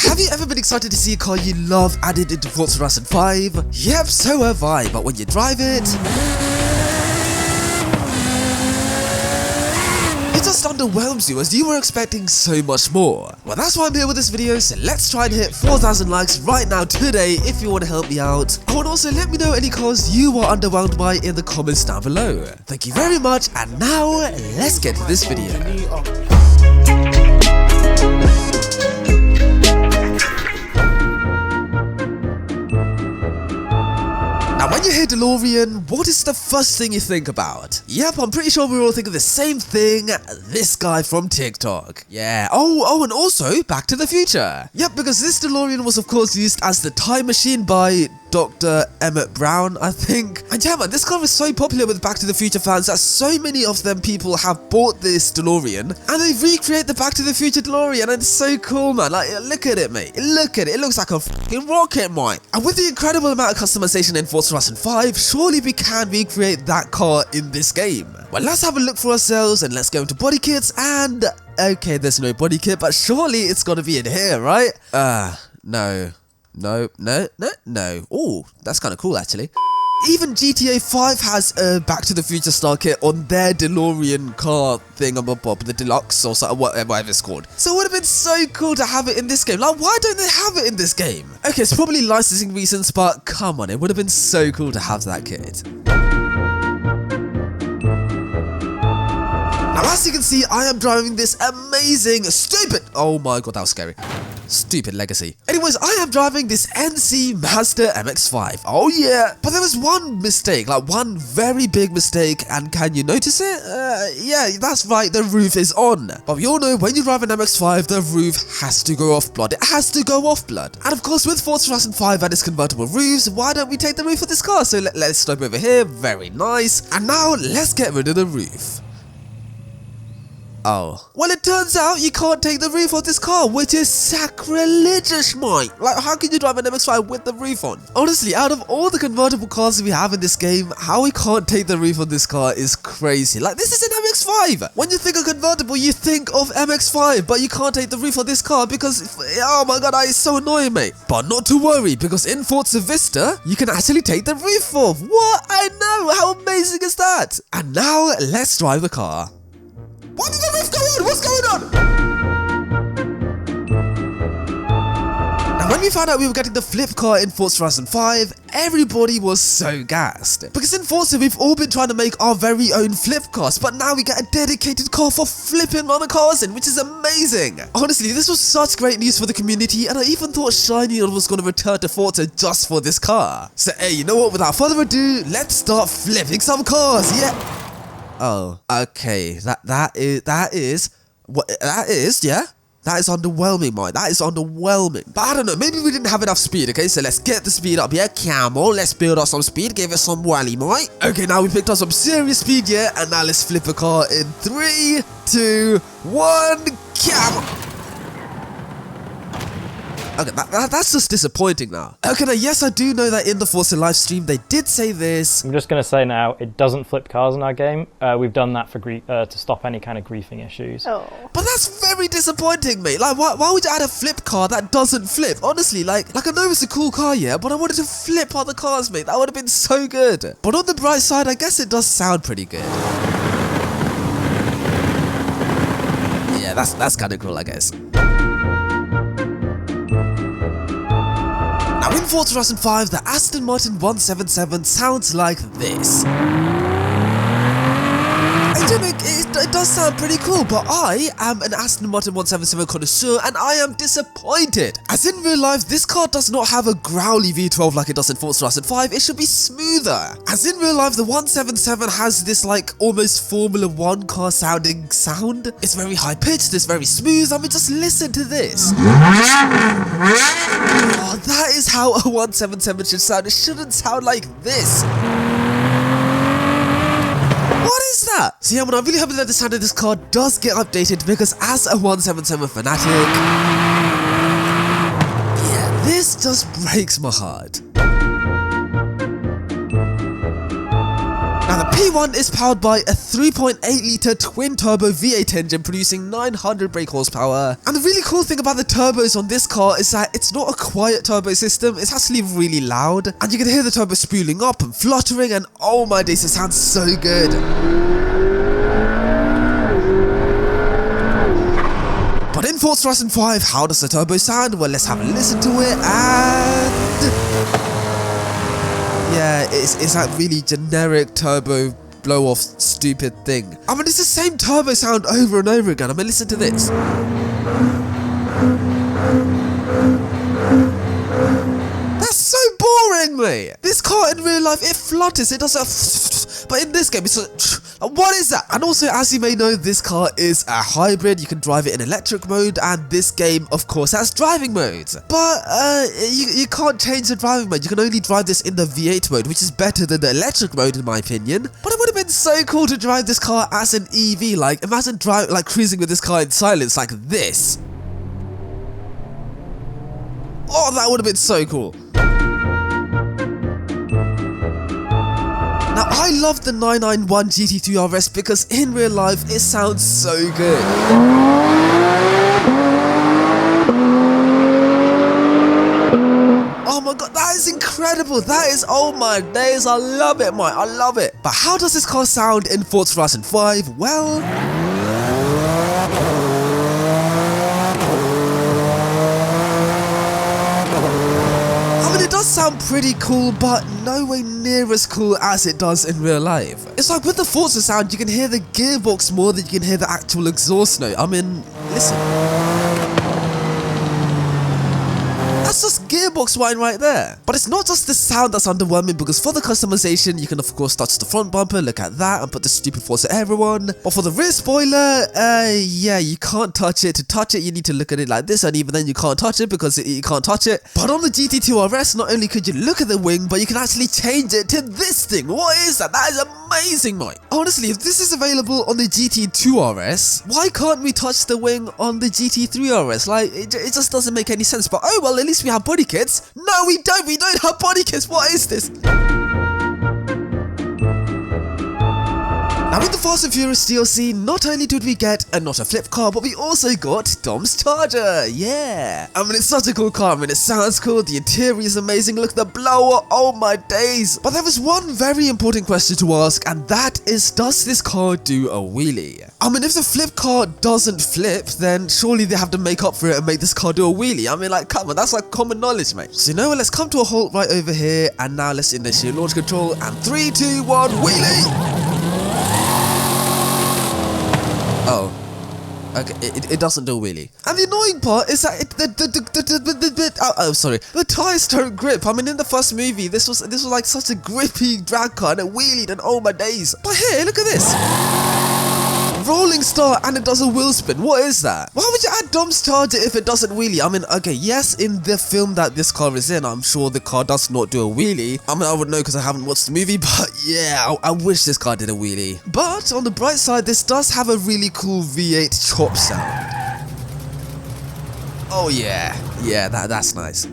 Have you ever been excited to see a car you love added into Forza Horizon 5? Yep, so have I, but when you drive it, it just underwhelms you as you were expecting so much more. Well, that's why I'm here with this video, so let's try and hit 4,000 likes right now today if you want to help me out. Oh, and also let me know any cars you are underwhelmed by in the comments down below. Thank you very much, and now let's get to this video. Now, when you hear DeLorean, what is the first thing you think about? Yep, I'm pretty sure we're all thinking the same thing. This guy from TikTok. Yeah. Oh, and also Back to the Future. Yep, because this DeLorean was of course used as the time machine by Dr. Emmett Brown, I think. And yeah, man, this car is so popular with Back to the Future fans that so many of them people have bought this DeLorean and they recreate the Back to the Future DeLorean, and it's so cool, man. Like, look at it, mate. Look at it. It looks like a fucking rocket, mate. And with the incredible amount of customization in Forza Horizon 5, surely we can recreate that car in this game. Well, let's have a look for ourselves and let's go into body kits and... Okay, there's no body kit, but surely it's gotta be in here, right? No. Oh, that's kind of cool, actually. Even GTA 5 has a Back to the Future style kit on their DeLorean car thingamabob, the deluxe or something, whatever it's called. So it would have been so cool to have it in this game. Like, why don't they have it in this game? Okay, it's probably licensing reasons, but come on, it would have been so cool to have that kit. Now, as you can see, I am driving this amazing, stupid, oh my god, that was scary. Stupid legacy. Anyways, I am driving this NC Mazda MX-5. Oh yeah. But there was one mistake, like one very big mistake, and can you notice it? Yeah, that's right, the roof is on. But we all know when you drive an MX-5, the roof has to go off blood. It has to go off blood. And of course, with Forza Horizon 5 and its convertible roofs, why don't we take the roof of this car? So let's stop over here, very nice. And now, let's get rid of the roof. Oh. Well, it turns out you can't take the roof off this car, which is sacrilegious, mate. Like, how can you drive an MX-5 with the roof on? Honestly, out of all the convertible cars we have in this game, how we can't take the roof on this car is crazy. Like, this is an MX-5. When you think of convertible, you think of MX-5, but you can't take the roof on this car because, oh my god, that is so annoying, mate. But not to worry, because in Forza Vista, you can actually take the roof off. What? I know. How amazing is that? And now, let's drive the car. Why did the roof go on? What's going on? Now, when we found out we were getting the flip car in Forza Horizon 5, everybody was so gassed. Because in Forza, we've all been trying to make our very own flip cars, but now we get a dedicated car for flipping other cars in, which is amazing. Honestly, this was such great news for the community, and I even thought Shiny was going to return to Forza just for this car. So, hey, you know what? Without further ado, let's start flipping some cars, yeah? Oh, okay, that is underwhelming, mate. That is underwhelming. But I don't know, maybe we didn't have enough speed, okay? So let's get the speed up, yeah? Come on, let's build up some speed, give it some wally, mate. Okay, now we picked up some serious speed, yeah? And now let's flip a car in 3, 2, 1, come on. Okay, that's just disappointing now. Okay, now, yes, I do know that in the Forza live stream, they did say this. I'm just going to say now, it doesn't flip cars in our game. We've done that for to stop any kind of griefing issues. Oh. But that's very disappointing, mate. Like, why would you add a flip car that doesn't flip? Honestly, like I know it's a cool car, yeah, but I wanted to flip other cars, mate. That would have been so good. But on the bright side, I guess it does sound pretty good. Yeah, that's kind of cool, I guess. Now, in Forza Horizon 5, the Aston Martin 177 sounds like this. It does sound pretty cool, but I am an Aston Martin 177 connoisseur and I am disappointed. As in real life, this car does not have a growly V12 like it does in Forza Horizon 5, it should be smoother. As in real life, the 177 has this like almost Formula 1 car sounding sound. It's very high pitched, it's very smooth. I mean, just listen to this. Oh, that is how a 177 should sound. It shouldn't sound like this. What is that? So yeah, I'm really happy that the sound of this car does get updated because as a 177 fanatic, yeah, this just breaks my heart. Now the P1 is powered by a 3.8 litre twin-turbo V8 engine producing 900 brake horsepower. And the really cool thing about the turbos on this car is that it's not a quiet turbo system, it's actually really loud. And you can hear the turbo spooling up and fluttering, and oh my days, it sounds so good. But in Forza Horizon 5, how does the turbo sound? Well, let's have a listen to it, and yeah, it's that really generic turbo blow off stupid thing. I mean, it's the same turbo sound over and over again. I mean, listen to this. That's so boring, mate. This car in real life, it flutters, it does a but in this game, it's a what is that? And also, as you may know, this car is a hybrid. You can drive it in electric mode, and this game, of course, has driving modes. But you can't change the driving mode. You can only drive this in the V8 mode, which is better than the electric mode in my opinion. But it would have been so cool to drive this car as an EV. Like, imagine cruising with this car in silence like this. Oh, that would have been so cool. Now, I love the 991 GT3 RS because in real life, it sounds so good. Oh my god, that is incredible. That is, oh my days, I love it, mate, I love it. But how does this car sound in Forza Horizon 5? Well, it does sound pretty cool, but nowhere near as cool as it does in real life. It's like with the Forza sound, you can hear the gearbox more than you can hear the actual exhaust note. I mean, listen. That's just gearbox whine right there. But it's not just the sound that's underwhelming, because for the customization, you can of course touch the front bumper, look at that, and put the stupid Forza Aero on. But for the rear spoiler, yeah, you can't touch it. To touch it, you need to look at it like this, and even then you can't touch it because you can't touch it. But on the GT2 RS, not only could you look at the wing, but you can actually change it to this thing. What is that? That is amazing, mate. Honestly, if this is available on the GT2 RS, why can't we touch the wing on the GT3 RS? Like, it just doesn't make any sense. But oh well, at least we have body kits. No, we don't have body kits. What is this? Now, with the Fast and Furious DLC, not only did we get a not a flip car, but we also got Dom's Charger. Yeah. I mean, it's such a cool car. I mean, it sounds cool. The interior is amazing. Look at the blower. Oh my days. But there was one very important question to ask, and that is, does this car do a wheelie? I mean, if the flip car doesn't flip, then surely they have to make up for it and make this car do a wheelie. I mean, like, come on, that's like common knowledge, mate. So you know what? Let's come to a halt right over here, and now let's initiate launch control. And 3, 2, 1, wheelie! Oh, okay, it doesn't do a wheelie. And the annoying part is that the tires don't grip. I mean, in the first movie, this was like such a grippy drag car, and it wheelied, and oh my days. But here, look at this. Rolling start, and it does a wheel spin. What is that? Why would you add Dom's Charger if it doesn't wheelie? I mean, okay, yes, in the film that this car is in, I'm sure the car does not do a wheelie. I mean, I would know because I haven't watched the movie, but yeah, I wish this car did a wheelie. But on the bright side, this does have a really cool V8 chop sound. Oh yeah, that's nice.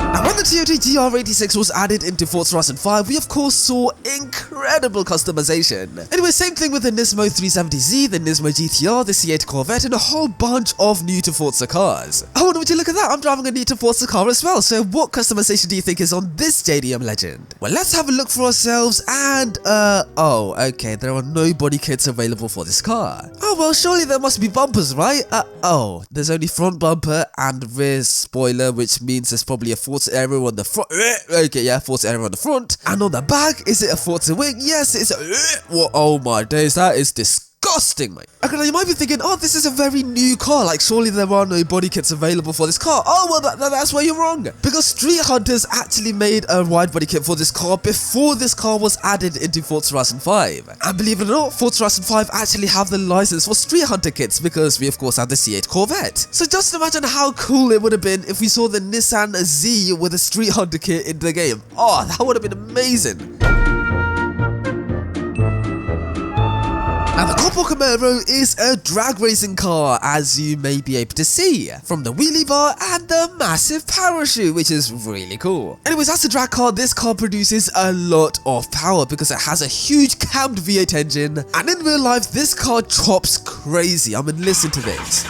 Now, when the Toyota GR86 was added into Forza Horizon 5, we of course saw incredible customization. Anyway, same thing with the Nismo 370Z, the Nismo GTR, the C8 Corvette, and a whole bunch of new to Forza cars. Oh, and would you look at that, I'm driving a new to Forza car as well, so what customization do you think is on this JDM Legend? Well, let's have a look for ourselves, and oh, okay, there are no body kits available for this car. Oh, well, surely there must be bumpers, right? Oh, there's only front bumper and rear spoiler, which means there's probably a Forza Aero on the front. Okay, yeah, Forza Aero on the front. And on the back, is it a Forza wing? Yes, it's a... Well, oh my days, that is disgusting, mate. Okay, now you might be thinking, oh, this is a very new car, like surely there are no body kits available for this car. Oh, well, that's where you're wrong. Because Street Hunters actually made a wide body kit for this car before this car was added into Forza Horizon 5. And believe it or not, Forza Horizon 5 actually have the license for Street Hunter kits because we of course have the C8 Corvette. So just imagine how cool it would have been if we saw the Nissan Z with a Street Hunter kit in the game. Oh, that would have been amazing. Now the COPO Camaro is a drag racing car, as you may be able to see, from the wheelie bar and the massive parachute, which is really cool. Anyways, as a drag car, this car produces a lot of power because it has a huge cammed V8 engine, and in real life this car chops crazy. I mean, listen to this.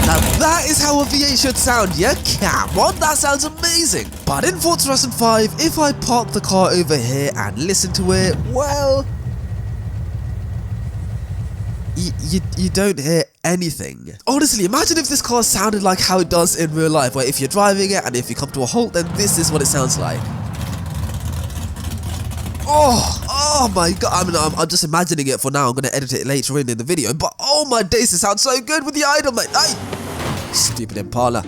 Now that is how a V8 should sound, yeah? Come on, that sounds amazing. But in Forza Horizon 5, if I park the car over here and listen to it, well, you don't hear anything. Honestly, imagine if this car sounded like how it does in real life, where if you're driving it and if you come to a halt, then this is what it sounds like. Oh my god, I mean, I'm just imagining it for now. I'm going to edit it later in the video, but oh my days, it sounds so good with the idle, mate. Ay! Stupid Impala.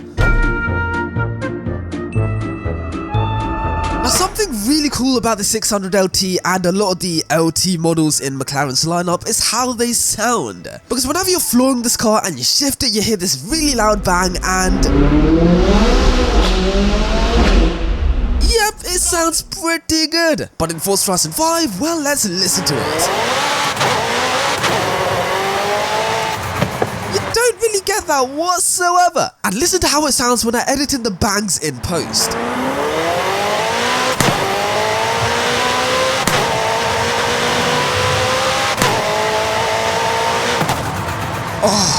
Now, something really cool about the 600LT and a lot of the LT models in McLaren's lineup is how they sound. Because whenever you're flooring this car and you shift it, you hear this really loud bang and... yep, it sounds pretty good. But in Forza Horizon 5, well, let's listen to it. You don't really get that whatsoever. And listen to how it sounds when I edit in the bangs in post. Oh,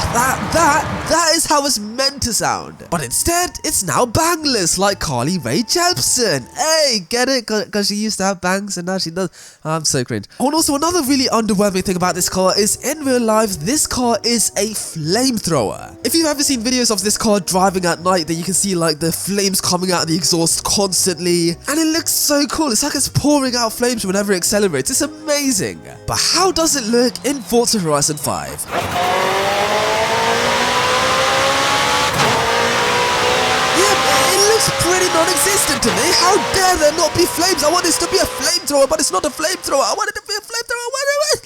that is how it's meant to sound. But instead, it's now bangless, like Carly Rae Jepsen. Hey, get it? Because she used to have bangs and now she does. I'm so cringe. Oh, and also another really underwhelming thing about this car is in real life, this car is a flamethrower. If you've ever seen videos of this car driving at night, then you can see like the flames coming out of the exhaust constantly. And it looks so cool. It's like it's pouring out flames whenever it accelerates. It's amazing. But how does it look in Forza Horizon 5? Pretty non-existent to me. How dare there not be flames? I want this to be a flamethrower, but it's not a flamethrower. I want it to be a flamethrower.